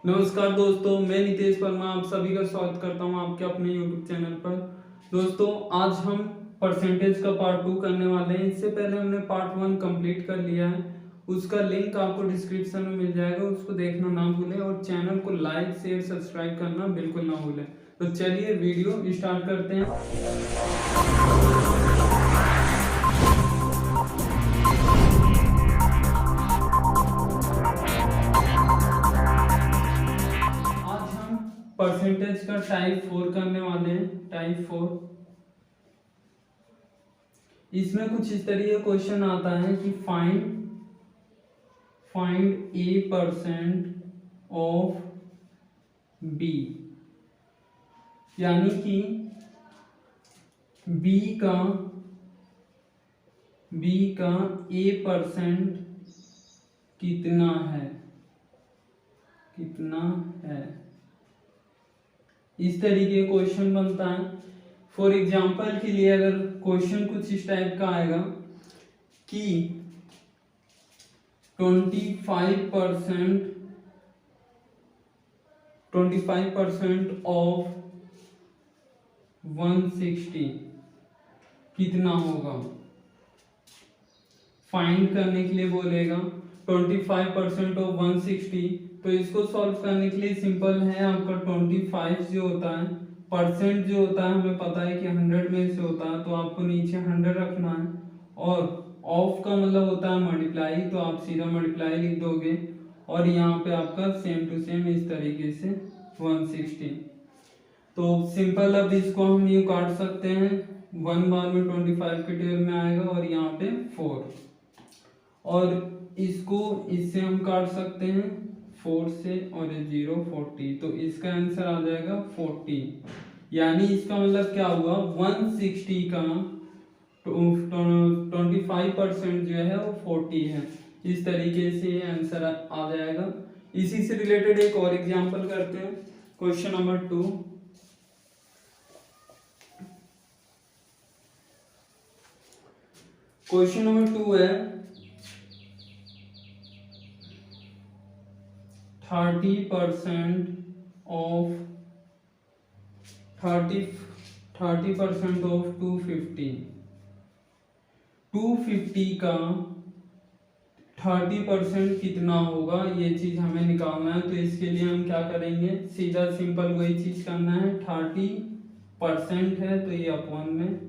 नमस्कार दोस्तों, मैं नितेश वर्मा आप सभी का स्वागत करता हूं आपके अपने YouTube चैनल पर। दोस्तों, आज हम परसेंटेज का पार्ट 2 करने वाले हैं। इससे पहले हमने पार्ट 1 कंप्लीट कर लिया है। उसका लिंक आपको डिस्क्रिप्शन में मिल जाएगा, उसको देखना ना भूलें और चैनल को लाइक शेयर सब्सक्राइब करना बिल्कुल ना भूलें। तो चलिए वीडियो स्टार्ट करते हैं। आज हम परसेंटेज का टाइप 4 करने वाले हैं। टाइप 4 इसमें कुछ इस तरीके का क्वेश्चन आता है कि find A percent of B, यानी कि बी का ए परसेंट कितना है, इस तरीके का क्वेश्चन बनता है। फॉर एग्जाम्पल के लिए अगर क्वेश्चन कुछ इस टाइप का आएगा कि 25% ऑफ 160 कितना होगा, फाइंड करने के लिए बोलेगा 25% ऑफ 160। तो इसको सॉल्व करने के लिए सिंपल है, आपका 25 जो होता है, परसेंट जो होता है हमें पता है कि 100 में से होता है, तो आपको नीचे 100 रखना है और ऑफ का मतलब होता है मल्टीप्लाई, तो आप सीधा मल्टीप्लाई लिख दोगे और यहाँ पे आपका सेम टू सेम इस तरीके से 160। तो सिंपल, अब इसको हम ये काट सकते हैं, 1 बार में 25 के टेबल में आएगा और यहाँ पे 4, और इसको इससे हम काट सकते हैं 4 से और 0 40, तो इसका आंसर आ जाएगा 40। यानी इसका मतलब क्या हुआ, 160 का 25% जो है वो 40 है। इस तरीके से ये आंसर आ जाएगा। इसी से रिलेटेड एक और एग्जांपल करते हैं, क्वेश्चन नंबर 2। क्वेश्चन नंबर 2 है 30% ऑफ 250। 250 का 30% कितना होगा, ये चीज हमें निकालना है। तो इसके लिए हम क्या करेंगे, सीधा सिंपल वही चीज करना है। 30% है तो ये अपॉन में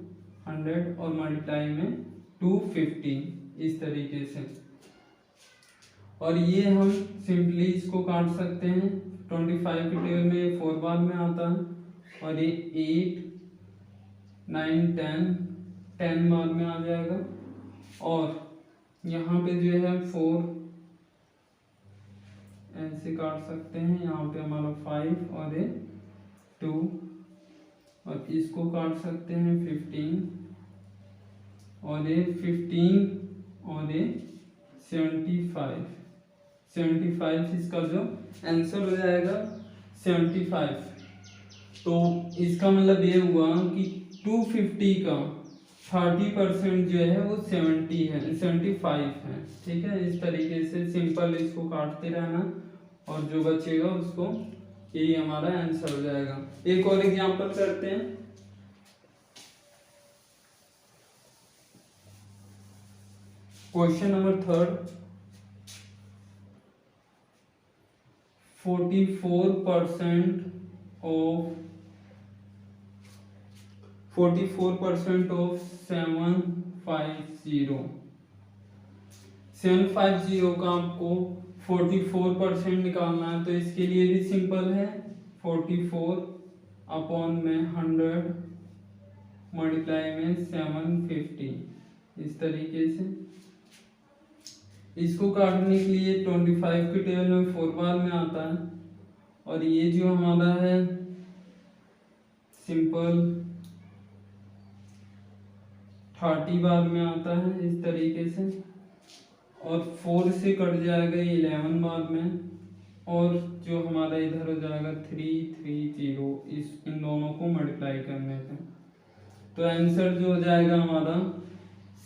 100 और मल्टीप्लाई में 250, इस तरीके से। और ये हम सिंपली इसको काट सकते हैं, 25 के टेबल में 4 बार में आता है और ये 8 9 10 बार में आ जाएगा, और यहाँ पे जो है 4 ऐसे काट सकते हैं, यहाँ पे हमारा 5 और ये 2, और इसको काट सकते हैं 15 और ये 15 और ये 75 इसका जो आंसर हो जाएगा 75। तो इसका मतलब ये हुआ कि 250 का 30% जो है वो 75 है। ठीक है, इस तरीके से सिंपल इसको काटते रहना और जो बचेगा उसको, यही हमारा आंसर हो जाएगा। एक और एग्जांपल करते हैं, क्वेश्चन नंबर 3। 44% ऑफ 750 का आपको 44% निकालना है। तो इसके लिए भी सिंपल है, 44 अपॉन में 100 मल्टीप्लाई में 750, इस तरीके से। इसको काटने के लिए 25 के टेबल में 4 बार में आता है और ये जो हमारा है सिंपल 30 बार में आता है, इस तरीके से। और 4 से कट जाएगा 11 बार में, और जो हमारा इधर हो जाएगा 330, इन दोनों को मल्टीप्लाई करने पे तो आंसर जो हो जाएगा हमारा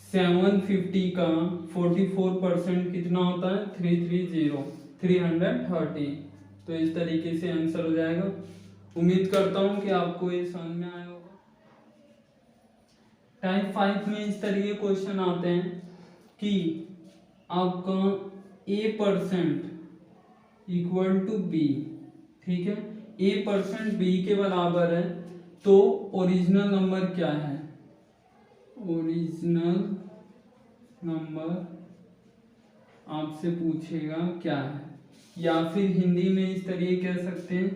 750 का 44% कितना होता है, 330, 330। तो इस तरीके से आंसर हो जाएगा। उम्मीद करता हूँ कि आपको ये समझ में आया होगा। टाइप 5 में इस तरीके क्वेश्चन आते हैं कि आपका a% इक्वल टू बी, ठीक है, a% b के बराबर है, तो ओरिजिनल नंबर क्या है? ओरिजिनल नंबर आपसे पूछेगा क्या है, या फिर हिंदी में इस तरीके कह सकते हैं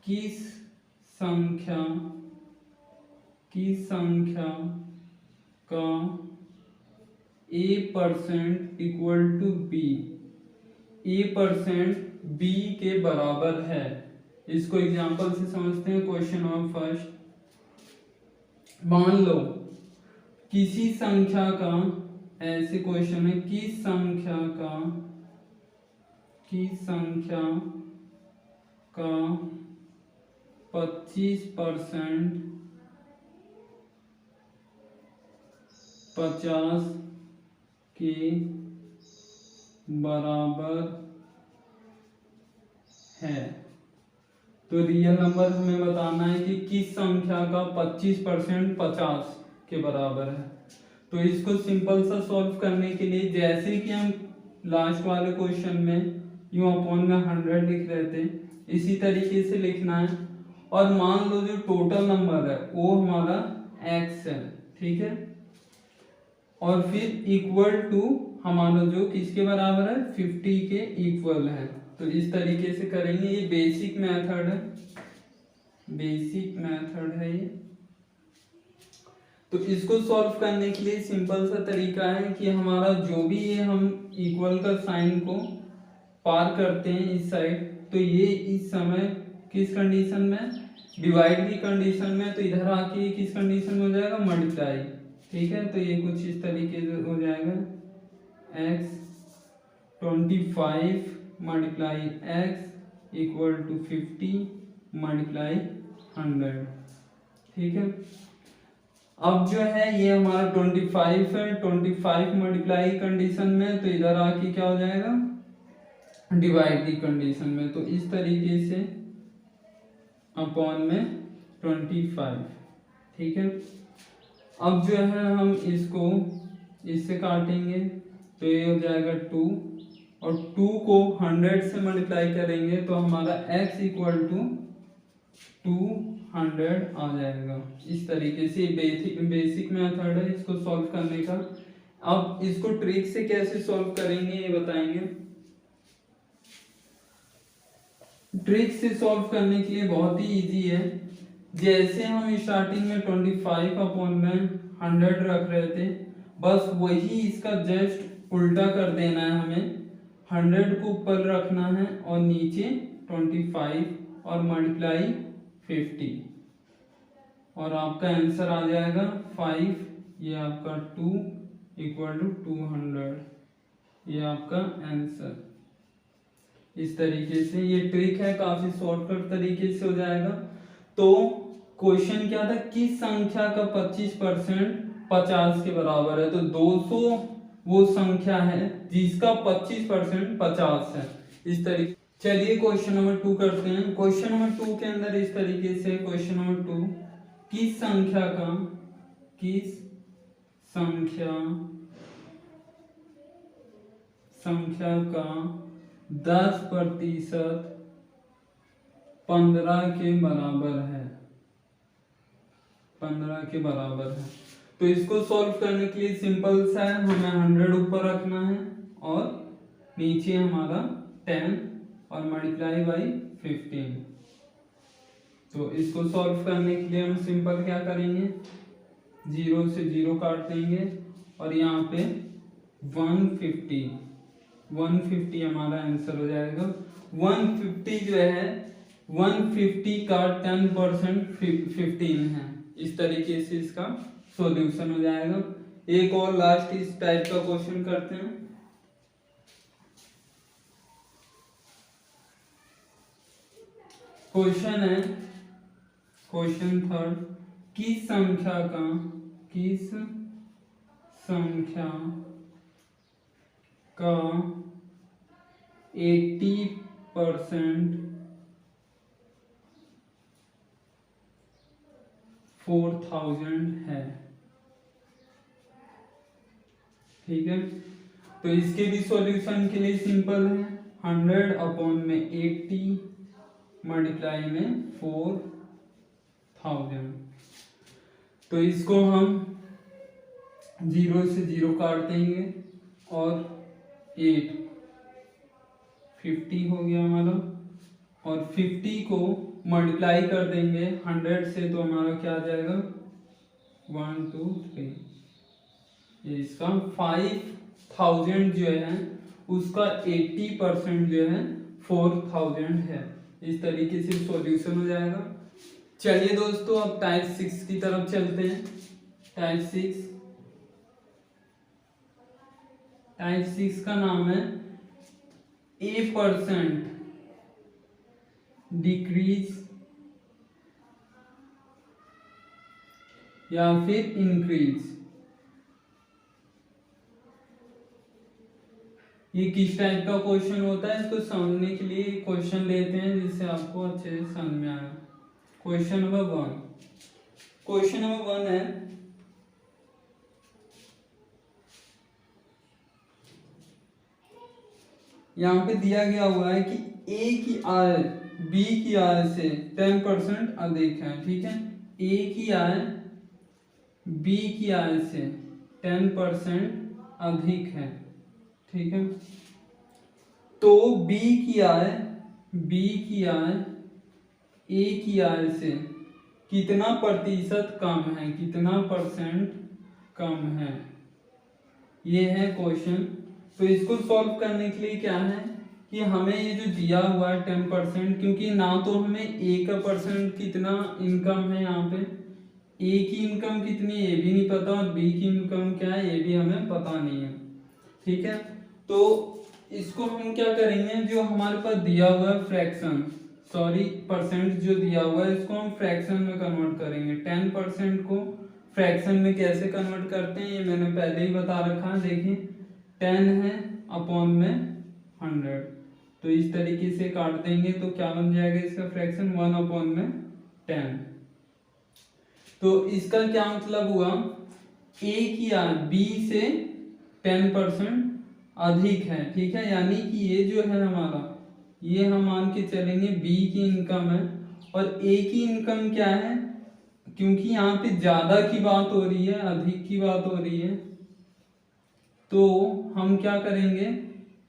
किस संख्या का a% equal to B, a% b के बराबर है। इसको एग्जांपल से समझते हैं। क्वेश्चन नंबर फर्स्ट, मान लो किसी संख्या का, ऐसे क्वेश्चन है, किस संख्या का 25% 50 के बराबर है। तो रियल नंबर हमें बताना है कि किस संख्या का 25% 50 के बराबर है। तो इसको सिंपल सा सॉल्व करने के लिए, जैसे कि हम लास्ट वाले क्वेश्चन में यूं अपॉन में 100 लिख रहे थे, इसी तरीके से लिखना है। और मान लो जो टोटल नंबर है वो हमारा x है, ठीक है, और फिर इक्वल टू हमारा जो किसके बराबर है, 50 के इक्वल है। तो इस तरीके से करेंगे। ये बेसिक मेथड है ये। तो इसको सॉल्व करने के लिए सिंपल सा तरीका है कि हमारा जो भी ये हम इक्वल का साइन को पार करते हैं इस साइड, तो ये इस समय किस कंडीशन में, डिवाइड की कंडीशन में, तो इधर आके ये किस कंडीशन में हो जाएगा, मल्टीप्लाई, ठीक है। तो ये कुछ इस तरीके से हो जाएगा, x 25 multiply x equal to 50 multiply 100, ठीक है। अब जो है ये हमारा 25 है, 25 मल्टीप्लाई कंडीशन में, तो इधर आके क्या हो जाएगा, डिवाइड की कंडीशन में। तो इस तरीके से अपॉन में 25, ठीक है। अब जो है हम इसको इससे काटेंगे, तो ये हो जाएगा 2, और 2 को 100 से मल्टीप्लाई करेंगे तो हमारा x इक्वल टू 200 आ जाएगा। इस तरीके से बेसिक मेथड है इसको सॉल्व करने का। अब इसको ट्रिक से कैसे सॉल्व करेंगे ये बताएंगे। ट्रिक से सॉल्व करने के लिए बहुत ही इजी है। जैसे हम स्टार्टिंग में 25 अपॉन में 100 रख रहे थे, बस वही इसका जस्ट उल्टा कर देना है। हमें 100 को ऊपर रखना है और नीचे 25 और मल्टीप्लाई 50, और आपका आंसर आ जाएगा 5, ये आपका 2 इक्वल टू 200, ये आपका आंसर। इस तरीके से ये ट्रिक है, काफी शॉर्टकट तरीके से हो जाएगा। तो क्वेश्चन क्या था, किस संख्या का 25% 50 के बराबर है। तो 200 वो संख्या है जिसका 25% 50 है। इस तरीके, चलिए क्वेश्चन नंबर 2 करते हैं। क्वेश्चन नंबर 2 के अंदर इस तरीके से, क्वेश्चन नंबर 2, किस संख्या का 10% 15 के बराबर है, 15 के बराबर है। तो इसको सॉल्व करने के लिए सिंपल सा है, हमें 100 ऊपर रखना है और नीचे हमारा 10 और मल्टीप्लाई बाई 15। तो इसको सॉल्व करने के लिए हम सिंपल क्या करेंगे, 0 से 0 काट देंगे और यहाँ पे 150 हमारा आंसर हो जाएगा। 150 जो है, 150 का 10% 15 है। इस तरीके से इसका सॉल्यूशन हो जाएगा। एक और लास्ट इस टाइप का क्वेश्चन करते हैं। क्वेश्चन है, क्वेश्चन थर्ड, किस संख्या का 80% परसेंट 4000 है। ठीक है, तो इसके भी सॉल्यूशन के लिए सिंपल है, 100 अपॉन में 80 मल्टीप्लाई में 4000। तो इसको हम 0 से 0 काट देंगे और 8 50 हो गया हमारा, और 50 को मल्टीप्लाई कर देंगे 100 से, तो हमारा क्या आ जाएगा 1 2 3। ये इसका 5000 जो है उसका 80% जो है 4000 है। इस तरीके से सॉल्यूशन हो जाएगा। चलिए दोस्तों, अब टाइप 6 की तरफ चलते हैं। टाइप 6 का नाम है A% डिक्रीज या फिर इंक्रीज। ये किस टाइप का क्वेश्चन होता है, इसको समझने के लिए क्वेश्चन लेते हैं जिससे आपको अच्छे से समझ में आए। क्वेश्चन नंबर 1 है, यहाँ पे दिया गया हुआ है कि ए की आय बी की आय से 10% अधिक है। ठीक है, ए की आय बी की आय से 10% अधिक है। ठीक है, तो बी की आय ए की आय से कितना प्रतिशत कम है, कितना परसेंट कम है, ये है क्वेश्चन। तो इसको सॉल्व करने के लिए क्या है कि हमें ये जो दिया हुआ है 10%, क्योंकि ना तो हमें ए का परसेंट कितना इनकम है, यहाँ पे ए की इनकम कितनी है ये भी नहीं पता, और बी की इनकम क्या है ये भी हमें पता नहीं है। ठीक है, तो इसको हम क्या करेंगे, जो हमारे पास दिया हुआ है परसेंट जो दिया हुआ है, इसको हम फ्रैक्शन में कन्वर्ट करेंगे। 10% को फ्रैक्शन में कैसे कन्वर्ट करते हैं ये मैंने पहले ही बता रखा है। देखिए 10 है अपॉन में 100, तो इस तरीके से काट देंगे तो क्या बन जाएगा इसका फ्रैक्शन 1 अपॉन में 10। तो इसका क्या मतलब हुआ, ए की आय बी से 10% अधिक है। ठीक है, यानी कि ये जो है हमारा, ये हम मान के चलेंगे बी की इनकम है और ए की इनकम क्या है, क्योंकि यहाँ पे ज्यादा की बात हो रही है, अधिक की बात हो रही है, तो हम क्या करेंगे,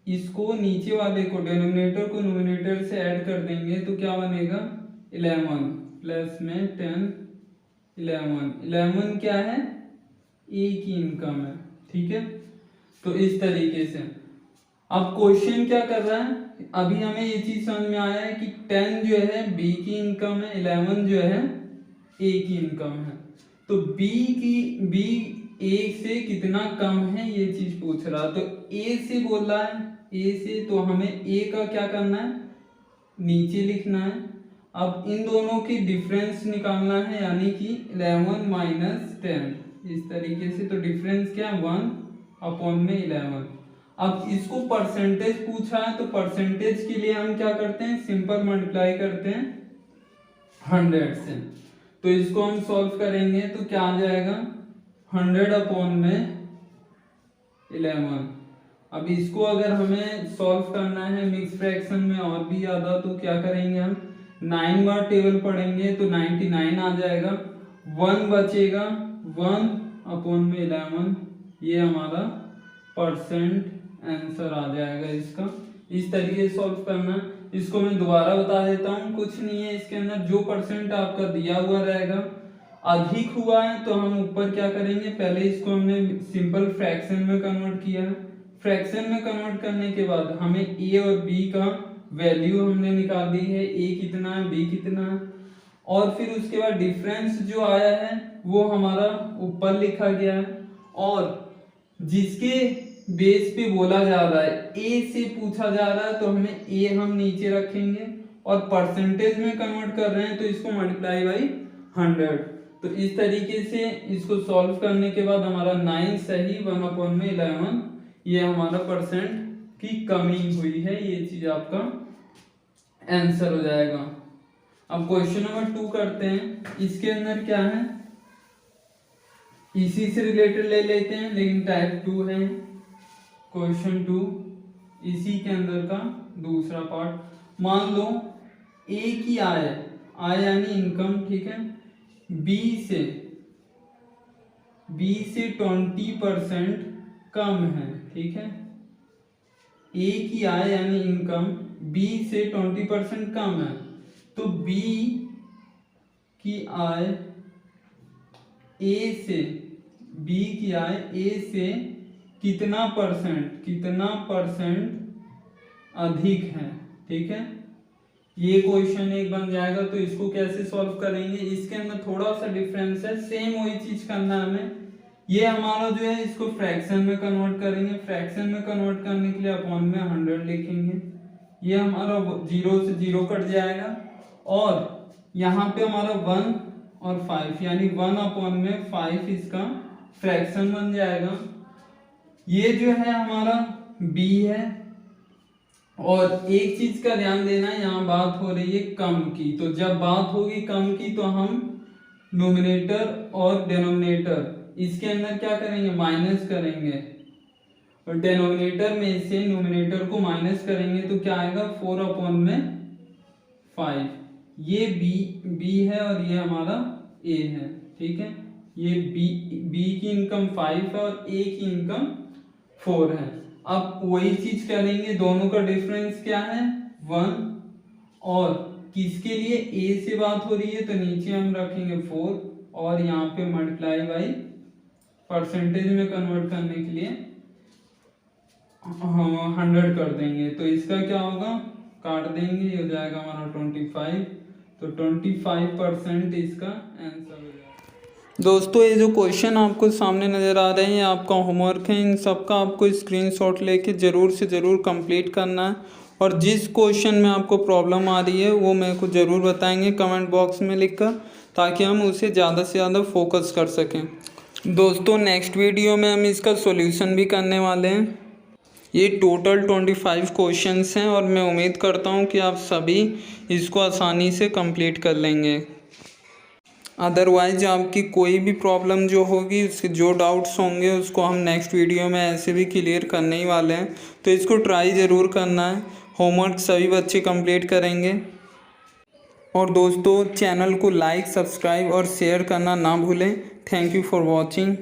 इसको नीचे वाले को डिनोमिनेटर को न्यूमरेटर से ऐड कर देंगे, तो क्या बनेगा 11 प्लस में 10 11 क्या है, ए की इनकम है। ठीक है, तो इस तरीके से अब क्वेश्चन क्या कर रहा है, अभी हमें ये चीज समझ में आया है कि 10 जो है बी की इनकम है, 11 जो है ए की इनकम है। तो बी ए से कितना कम है ये चीज पूछ रहा, तो ए से बोल रहा है, ए से, तो हमें ए का क्या करना है, नीचे लिखना है। अब इन दोनों की डिफरेंस निकालना है, यानी कि 11 माइनस 10 इस तरीके से, तो डिफरेंस क्या है 1 अपॉन में 11। अब इसको परसेंटेज पूछा है, तो परसेंटेज के लिए हम क्या करते हैं, सिंपल मल्टीप्लाई करते हैं 100 से। तो इसको हम सॉल्व करेंगे तो क्या आ जाएगा 100 अपॉन में 11। अब इसको अगर हमें सॉल्व करना है मिक्स फ्रैक्शन में और भी ज्यादा, तो क्या करेंगे, हम 9 बार टेबल पढ़ेंगे तो 99 आ जाएगा, 1 बचेगा, 1 अपॉन में 11, ये हमारा परसेंट आंसर आ जाएगा इसका। इस तरीके से सॉल्व करना। इसको मैं दोबारा बता देता हूँ, कुछ नहीं है इसके अंदर, जो परसेंट आपका दिया हुआ रहेगा अधिक हुआ है तो हम ऊपर क्या करेंगे, पहले इसको हमने सिंपल फ्रैक्शन में कन्वर्ट किया है, फ्रैक्शन में कन्वर्ट करने के बाद हमें ए और बी का वैल्यू हमने निकाल दी है, ए कितना है बी कितना है, और फिर उसके बाद डिफरेंस जो आया है वो हमारा ऊपर लिखा गया है, और जिसके बेस पे बोला जा रहा है, ए से पूछा जा रहा है, तो हमें ए हम नीचे रखेंगे, और परसेंटेज में कन्वर्ट कर रहे हैं तो इसको मल्टीप्लाई बाई 100। तो इस तरीके से इसको सॉल्व करने के बाद हमारा 9 सही, 1 अपॉन में 11, ये हमारा परसेंट की कमी हुई है, ये चीज आपका आंसर हो जाएगा। अब क्वेश्चन नंबर 2 करते हैं। इसके अंदर क्या है, इसी से रिलेटेड ले लेते हैं, लेकिन टाइप 2 है। क्वेश्चन 2 इसी के अंदर का दूसरा पार्ट। मान लो ए की आय यानी इनकम, ठीक है, बी से 20% कम है, ठीक है। ए की आय यानी इनकम बी से 20% कम है, तो बी की आय ए से कितना परसेंट अधिक है, ठीक है। ये क्वेश्चन एक बन जाएगा। तो इसको कैसे सॉल्व करेंगे, इसके अंदर थोड़ा सा डिफरेंस है, सेम वही चीज करना है हमें। ये हमारा जो है इसको फ्रैक्शन में कन्वर्ट करेंगे। फ्रैक्शन में कन्वर्ट करने के लिए अपॉन में 100 लिखेंगे। ये हमारा 0 से 0 कट जाएगा, और यहाँ पे हमारा 1 और 5 यानी 1/5 इसका फ्रैक्शन बन जाएगा। ये जो है हमारा b है। और एक चीज का ध्यान देना, यहाँ बात हो रही है कम की, तो जब बात होगी कम की तो हम न्यूमरेटर और डिनोमिनेटर इसके अंदर क्या करेंगे, माइनस करेंगे, और डिनोमिनेटर में से न्यूमरेटर को माइनस करेंगे तो क्या आएगा 4/5। ये b है और ये हमारा a है, ठीक है। ये b की इनकम 5 है और a की इनकम 4 है। अब वही चीज करेंगे, दोनों का डिफरेंस क्या है 1, और किसके लिए a से बात हो रही है तो नीचे हम रखेंगे 4, और यहाँ पे मल्टीप्लाई बाई परसेंटेज में कन्वर्ट करने के लिए 100 कर देंगे। तो इसका क्या होगा, काट देंगे, ये हो जाएगा हमारा 25। तो 25% इसका आंसर हो जाएगा। दोस्तों ये जो क्वेश्चन आपको सामने नज़र आ रहे हैं आपका होमवर्क है, इन सब का आपको स्क्रीनशॉट लेके ज़रूर से ज़रूर कंप्लीट करना है। और जिस क्वेश्चन में आपको प्रॉब्लम आ रही है वो मेरे को ज़रूर बताएंगे कमेंट बॉक्स में लिखकर, ताकि हम उसे ज़्यादा से ज़्यादा फोकस कर सकें। दोस्तों नेक्स्ट वीडियो में हम इसका सॉल्यूशन भी करने वाले हैं। ये टोटल 25 क्वेश्चंस हैं और मैं उम्मीद करता हूँ कि आप सभी इसको आसानी से कंप्लीट कर लेंगे। अदरवाइज आपकी कोई भी प्रॉब्लम जो होगी, उसके जो डाउट्स होंगे उसको हम नेक्स्ट वीडियो में ऐसे भी क्लियर करने ही वाले हैं। तो इसको ट्राई ज़रूर करना है, होमवर्क सभी बच्चे कंप्लीट करेंगे। और दोस्तों चैनल को लाइक, सब्सक्राइब और शेयर करना ना भूलें। Thank you for watching.